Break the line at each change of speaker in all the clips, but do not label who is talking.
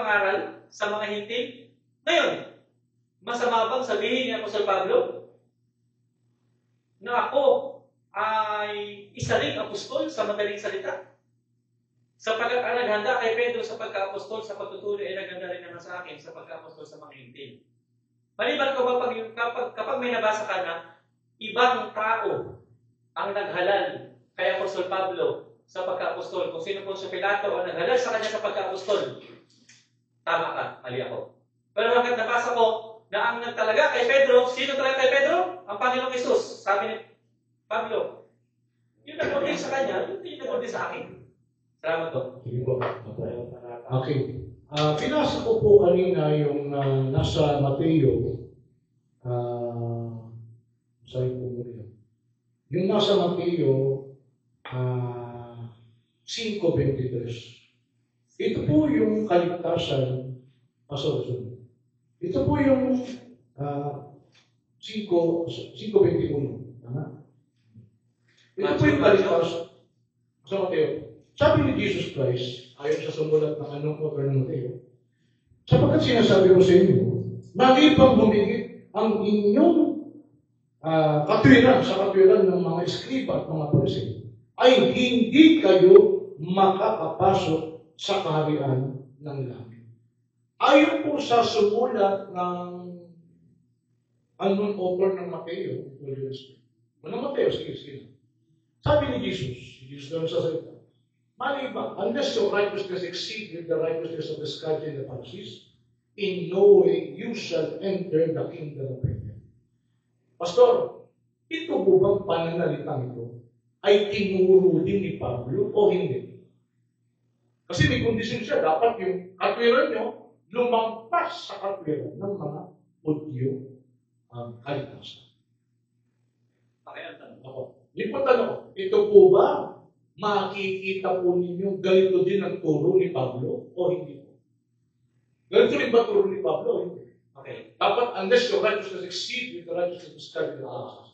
pangaral sa mga Hintil? Ngayon, masama bang sabihin ni Apostol Pablo na ako ay isa ring apostol sa madaling salita? Sapagkat ang naghanda kay Pedro sa pagka-apostol sa pagtuturo ay naghanda rin naman sa akin sa pagka-apostol sa mga Hintil. Maliban ko ba kapag may nabasa ka na ibang tao ang naghalal kay Apostol Pablo sa pagka-apostol, kung sino po si Pilato ang naghalal sa kanya sa pagka-apostol, tama ka, mali ako. Pero hanggat nabasa ko na ang nagtalaga kay Pedro, sino talaga kay Pedro? Ang Panginoong Hesus. Sabi ni Pablo, yung nag-order sa kanya, yung nag-order sa akin. Salamat po.
Okay. Pinasa ko po kanina yung nasa Mateo. Sorry po muna. Yung nasa Mateo 5:23. Ito po yung kaligtasan. Ito po yung 5:21. Tama? Ito po yung kaligtasan. Sa Mateo. Sabi ni Jesus Christ, ayon sa sumulat ng ng Mateo, sapagkat sinasabi ko sa inyo, mali pang humigit ang inyong katwiran sa katwiran ng mga eskriba at mga Pariseo, ay hindi kayo makakapasok sa kaharian ng langit. Ayon po sa sumulat ng unknown author ng Mateo, sige. Sabi ni Jesus daw sa salita, mali ba, unless your righteousness exceed with the righteousness of the scribes and the Pharisees, in no way you shall enter the kingdom of heaven. Pastor, ito po bang pananalitang ito ay tinuro din ni Pablo o hindi? Kasi may kondisyon siya, dapat yung katwiran nyo lumampas sa katwiran ng mga Hudyo ang kaligtasan.
Pakiantan.
Yung tanong, ito po ba makikita po ninyo ganito din ang turo ni Pablo o hindi po? Ganito rin ba turo ni Pablo o hindi?
Okay.
Dapat unless your righteousness exceed with the righteousness of the scribes.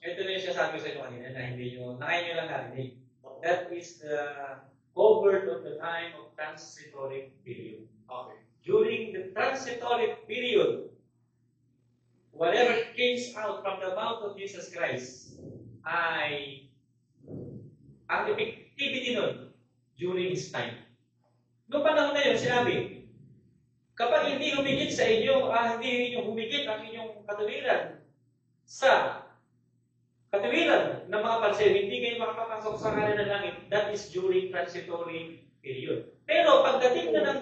Ito na yung sinasabi ko sa inyo kanina na hindi nyo, nakain nyo lang narinig. That is the covered of the time of transitory period.
Okay.
During the transitory period, whatever came out from the mouth of Jesus Christ ay ang effectivity nun during His time. Noong panahon na yun, sinabi, kapag hindi humigit sa inyo, hindi inyo humigit ang inyong katuwiran sa katuwiran ng mga Pariseo, hindi kayo makapapasok sa kaharian ng langit. That is during transitory period. Pero pagdating na ng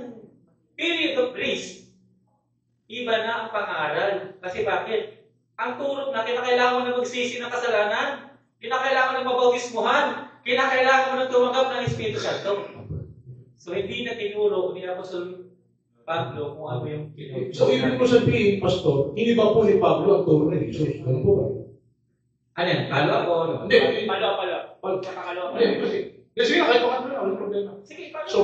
period of grace, iba na ang pangaral. Kasi bakit? Ang turo na kinakailangan na magsisi ng kasalanan, kinakailangan ng mabautismuhan, kinakailangan mo ng tumanggap ng Espiritu Santo. So, hindi na tinuro ni Apostol Pablo kung ano yung tinuro.
So, ibig mo sabihin, Pastor, hindi ba po ni Pablo ang turo ni Jesus? Ano po ba?
Ano yan? Palo ako?
Hindi.
Palo.
Kasi kahit bakit na, walang problema.
Sige, palo.
So,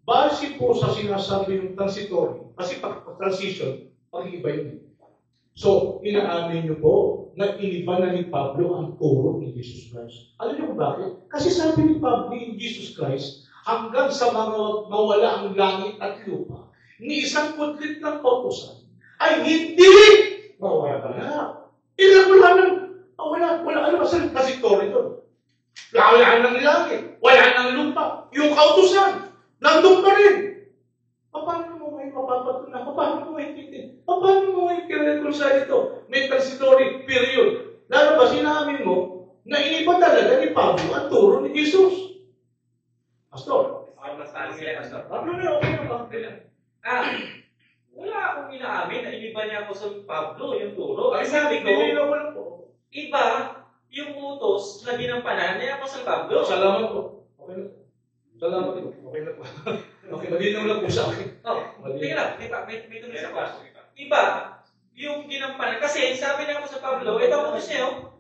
base po sa sinasabi ng transitory, kasi pag-transition, pag-iba yun. So, inaamin niyo po na iniba na ni Pablo ang turo ni Jesus Christ. Alam niyo kung bakit? Kasi sabi ni Pablo ni Jesus Christ, hanggang sa mga mawala ang langit at lupa, ni isang kudlit ng pautusan, ay hindi mawala. Wala ano ba sa transitory doon? Wala ng langit, wala ng lupa. Yung kautusan, nandun pa rin. Paano mo ngayon mapapatunan? Paano mo maintindihan? Paano mo ngayon kire-reconcile ito? May transitory period. Lalo ba sinamin mo na iniba talaga ni Pablo ang turo ni Jesus? Pastor?
Pastor.
Pablo na, okay na ba?
Wala akong inaamin na iniba niya ako sa Pablo yung turo. Ay, sabi ko, iba yung utos na ginampanan niya ako sa Pablo.
Salamat po. Okay na. Salamat po. Okay na po. Okay, malinaw lang po sa akin.
Tingnan lang. May tuloy sa ko. Iba yung ginampanan. Kasi sabi niya ako sa Pablo, ito ang utos niya,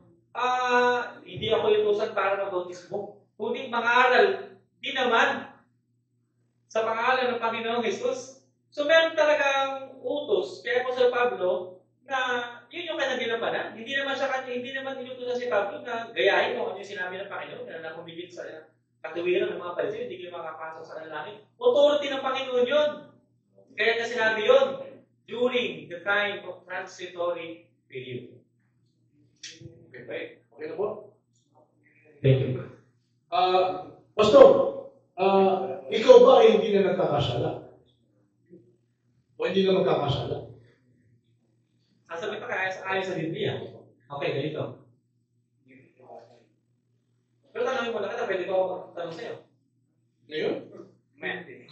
hindi ako utusan para mag-bautismo. Kundi mangaral din naman sa pangalan ng Panginoong Jesus. So meron talagang utos kaya ako sa Pablo na yun yung kanyang ginampanan. Hindi naman inutusan si Pablo na gayahin kung ano yung sinabi ng Panginoon na humigit sa katuwiran ng mga Pariseo, hindi kayo makapasok sa langit. Authority ng Panginoon yun. Kaya na sinabi yun, during the time of transitory period.
Okay na po?
Thank you.
Pastor, ikaw ba ay hindi na nagkakasala? O hindi na magkakasala?
Sasabihin pa kaya ayon sa Biblia. Okay, ganito. Pero tanongin mo na kita, pwede ko ako magtanong sa'yo.
Ngayon?
Okay.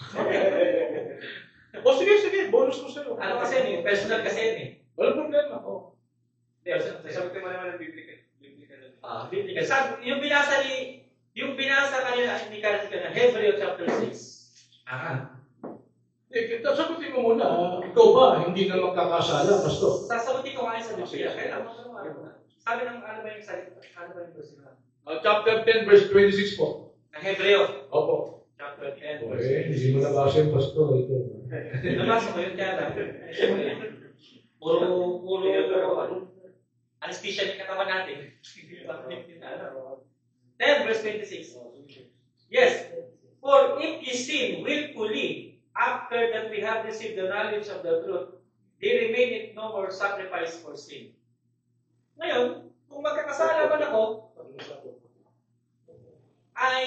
O sige, bonus ko sa'yo.
Ano kasi yun eh? Personal kasi yun eh.
Walang problema.
Sabi ko naman ng biblical. Biblical. Yung binasa kanina ni Karasi na Hebreo chapter 6.
Sagutin mo muna, ikaw ba hindi na magkakasala, Pastor?
Sasagutin ko ngayon sa Biblia. Kaya sabi ng ano ba yung salita? Ano ba yung verse na?
Chapter 10, verse 26 po.
Ng Hebreo.
Opo.
Chapter 10, verse
Okay, hindi mo nabasa yung Pastor. Ito.
Nabasa ko yun kaya lang. Puro, anesthesia yung katawan natin. 10 verse 26. Yes. For if ye sin willfully, after that we have received the knowledge of the truth, there remaineth no more sacrifice for sin. Ngayon, kung magkakasala man ako, ay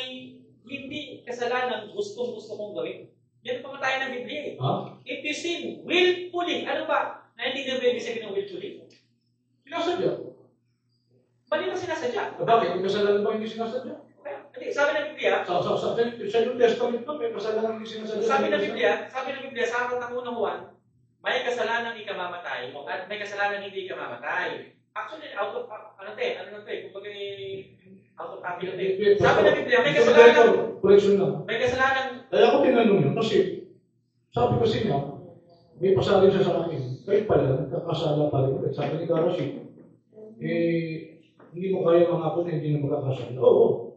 hindi kasalanan gustong-gusto kong gawin. Yan ang pamatayan ng Biblia eh. If you sin willfully, ano ba? Na hindi na ibig sabihin ng willfully?
Sinasadya.
Mali ba sinasadya?
Bakit? May kasalanan ba hindi sinasadya?
Hindi, sabi ng Biblia,
Sa New Testament pa, may kasalanan hindi sinasadya.
sabi ng Biblia, sa aklat ng unang Juan, may kasalanan ikamamatay at may kasalanan hindi ikamamatay. Actually, out of sabi ng Biblia, may kasalanan.
Correction lang.
May kasalanan.
Kaya ako tinanong yun kasi sabi kasi niya, may pasalin siya sa akin. Kayo pala, nagkakasala pa rin ulit. Sabi ni Karashi, hindi mo kaya mangako na hindi na magkakasala. Oo.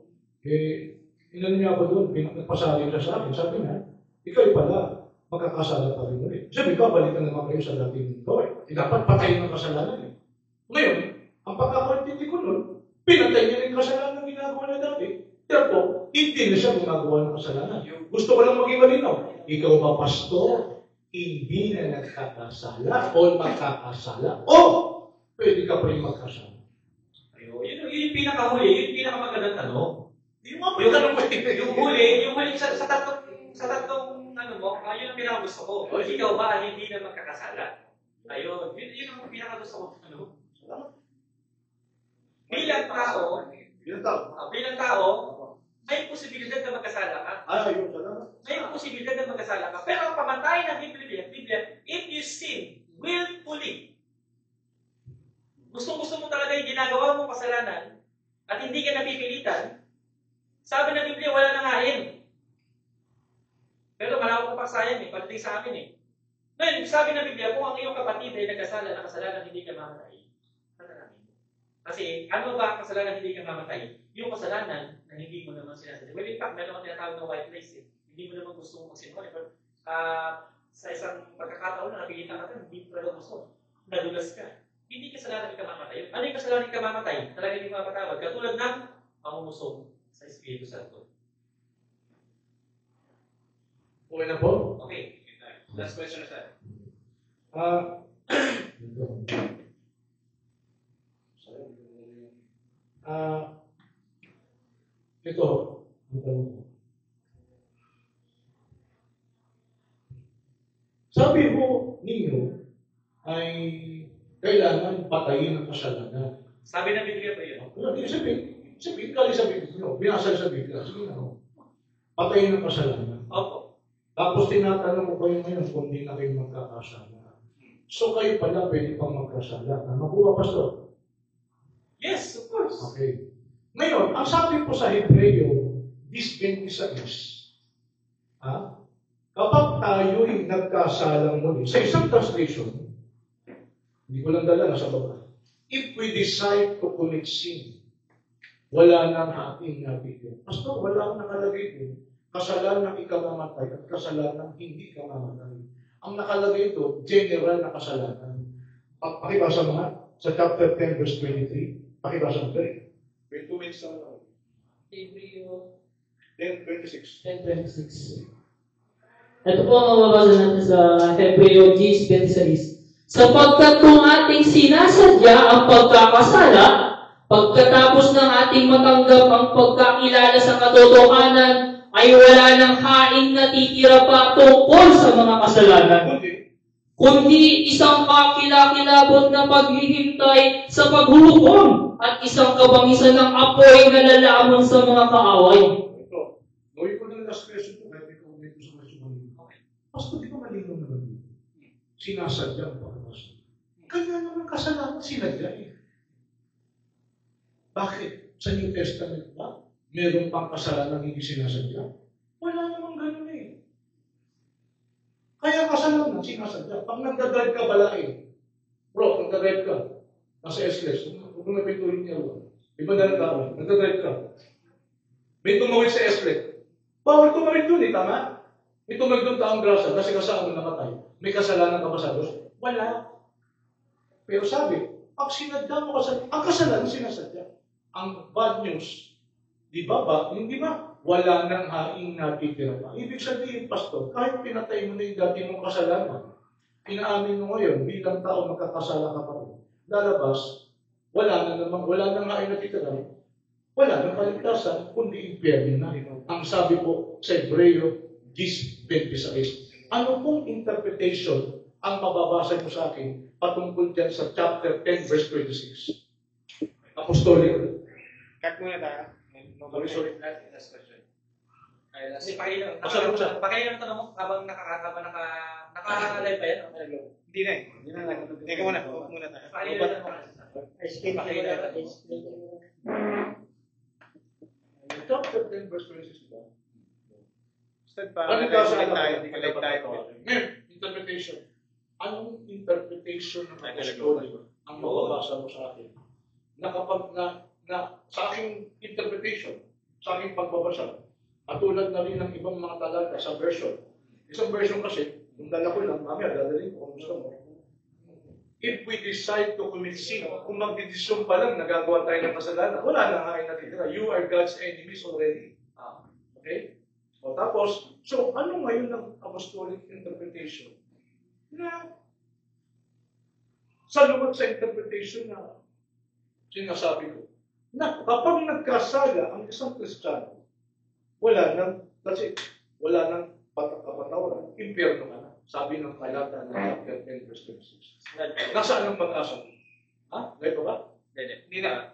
Inano niya ako doon, nagpasalin siya sa akin. Sabi niya, ikaw pala, magkakasala pa rin ulit. Sabi ko, balikan naman kayo sa dating gawin. Dapat patayin ng kasalanan eh. Ngayon, ang pagkakaintindi ko nun, pinatay niya rin kasalanan ng ginagawa na dati. Therefore, hindi na siya gumagawa ng kasalanan. Gusto ko lang maging malinaw. Ikaw ba, pastor, hindi na nagkakasala o magkakasala? O, pwede ka pa rin magkasala.
Yun yung pinakahuli, yun yung pinakamagandang tanong. Yung huli sa tatlong ano mo, yun ang pinakagusto ko. Ikaw ba hindi na magkakasala? Ayun, yun ang pinakagusto ko. Ano? Bilang tao, may posibilidad na magkasala ka. May posibilidad na magkasala ka. Pero ang pamatay ng Biblia, if you sin willfully, gusto mo talaga yung ginagawa mong kasalanan at hindi ka napipilitan, sabi ng Biblia, wala nang hain. Pero malawak na paksayan eh, pagdating sa amin eh. Ngayon, sabi ng Biblia, kung ang iyong kapatid ay nagkasala na kasalanan, hindi ka mamatay. Kasi ano ba ang kasalanan hindi ka mamatay? Yung kasalanan na hindi mo naman sinasadya. Well, in fact, meron kang tinatawag na white lies eh. Hindi mo naman gusto mong magsinungaling. Pero sa isang pagkakataon na napilitan ka, hindi mo talaga gusto. Nadulas ka. Hindi kasalanan hindi ka mamatay. Ano yung kasalanan hindi ka mamatay? Talaga hindi ka mapatawad. Katulad ng pangumusog sa Espiritu Santo.
Okay na po?
Okay. Last question na sir.
Ito. Sabi mo ninyo ay kailangan patayin ang kasalanan.
Sabi ng Biblia ba yun?
Sabihin kali sa Biblia. Binasal sa Biblia. Sige na. Patayin ang kasalanan.
Opo.
Tapos tinatanong ko kayo ngayon kung hindi na kayo magkakasala. So kayo pala pwede pang magkasala. Tama po ba, Pastor?
Yes, of course.
Okay. Ngayon, ang sabi po sa Hebreo, 10:26, kapag tayo'y nagkasalang muli, sa isang translation, hindi ko lang dala, nasa baba, if we decide to commit sin, wala nang ating nabigyan. Pastor, wala akong nakalagay doon. Kasalanan ikamamatay at kasalanan hindi kamamatay. Ang nakalagay ito, general na kasalanan. Pakibasa mga sa chapter 10, verse 23. Pakibasa mo ito. 2 minutes na lang.
Hebreo
10:26.
10:26.
Ito po ang mababasa natin sa Hebreo 10:26. Sapagkat kung ating sinasadya ang pagkakasala, pagkatapos ng ating matanggap ang pagkakilala sa katotohanan, ay wala ng haing natitira pa tungkol sa mga kasalanan, kundi isang kakilakilabot na paghihintay sa paghuhukom at isang kabangisan ng apoy na lalamon sa mga kaaway.
Ito, gawin ko ng last question ko, kaya ikaw ulit sa question mo. Pastor, di ba malinaw naman dito? Sinasadya ang pagkakasala. Kanya naman kasalanan sinadya eh. Bakit? Sa New Testament ba? Meron pang kasalanan hindi sinasadya? Wala namang ganun eh. Kaya kasalanan sinasadya. Pag nagdadrive ka, balain. Bro, nagdadrive ka. Nasa SLS. Huwag mo na pintuloy niya. Iba na ng tao. Nagdadrive ka. May tumawid sa SLS. Bawal tumawid doon eh, tama? May tumawid doon taong grasa kasi kasama mo namatay. May kasalanan ka ba sa Diyos? Wala. Pero sabi, pag sinadya mo kasalanan, ang kasalanan sinasadya. Ang bad news, di ba? Wala nang haing natitira pa. Ibig sabihin, Pastor, kahit pinatay mo na yung dati mong kasalanan, pinaamin mo ngayon, bilang tao magkakasala ka pa rin. Lalabas, wala nang haing natitira, wala nang kaligtasan, kundi impyerno na. Ang sabi po sa Hebreo 10:26. Ano pong interpretation ang mababasa mo sa akin patungkol dyan sa chapter 10, verse 26? Apostolic.
Cut muna tayo.
Sorry.
Last question. Pakailan tanong mo habang nakaka-live pa yan?
Hindi na eh. Hindi na lang. Teka muna. Huwag muna tayo.
Pakailan tanong mo.
Chapter 10, verse 26 ba?
Start pa.
Ano ka sa
Collect tayo.
Ngayon, interpretation. Anong interpretation ng apostolic ang mababasa mo sa akin? Sa aking interpretation, sa aking pagbabasa, at tulad na rin ng ibang mga talata sa version. Isang version kasi, yung dala ko lang, mamaya dadalhin ko kung gusto mo. If we decide to commit sin, kung magdidesisyon pa lang, nagagawa tayo ng kasalanan, wala na nga ay natitira. You are God's enemies already. Okay? O tapos, so ano ngayon ng apostolic interpretation? Na sa lumot sa interpretation na sinasabi ko, na kapag nagkasala ang isang Kristiyano, wala nang kapatawaran, impyerno ka na. Sabi ng kalata ng chapter 10, verse 26. Nasaan ang pag-asa mo? Ha? Ganito ba?
Hindi na.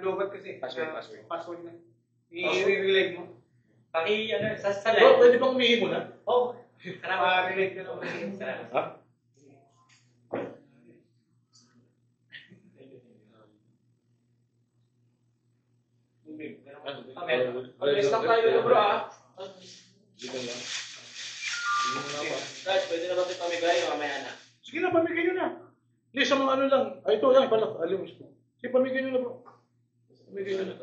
Lobat kasi. Password na.
I-relate
mo.
Sa
Bro, pwede bang umihi mo na?
Oh,
Relate ka naman.
Ha?
Alis lang tayo bro
Guys, pwede na ba ito pamigay o mamaya na?
Sige na, pamigay nyo na. Hindi, sa mga ano lang. Ay, ito, yan, pala. Alam mo. Sige, pamigay nyo na bro. Pamigay nyo na.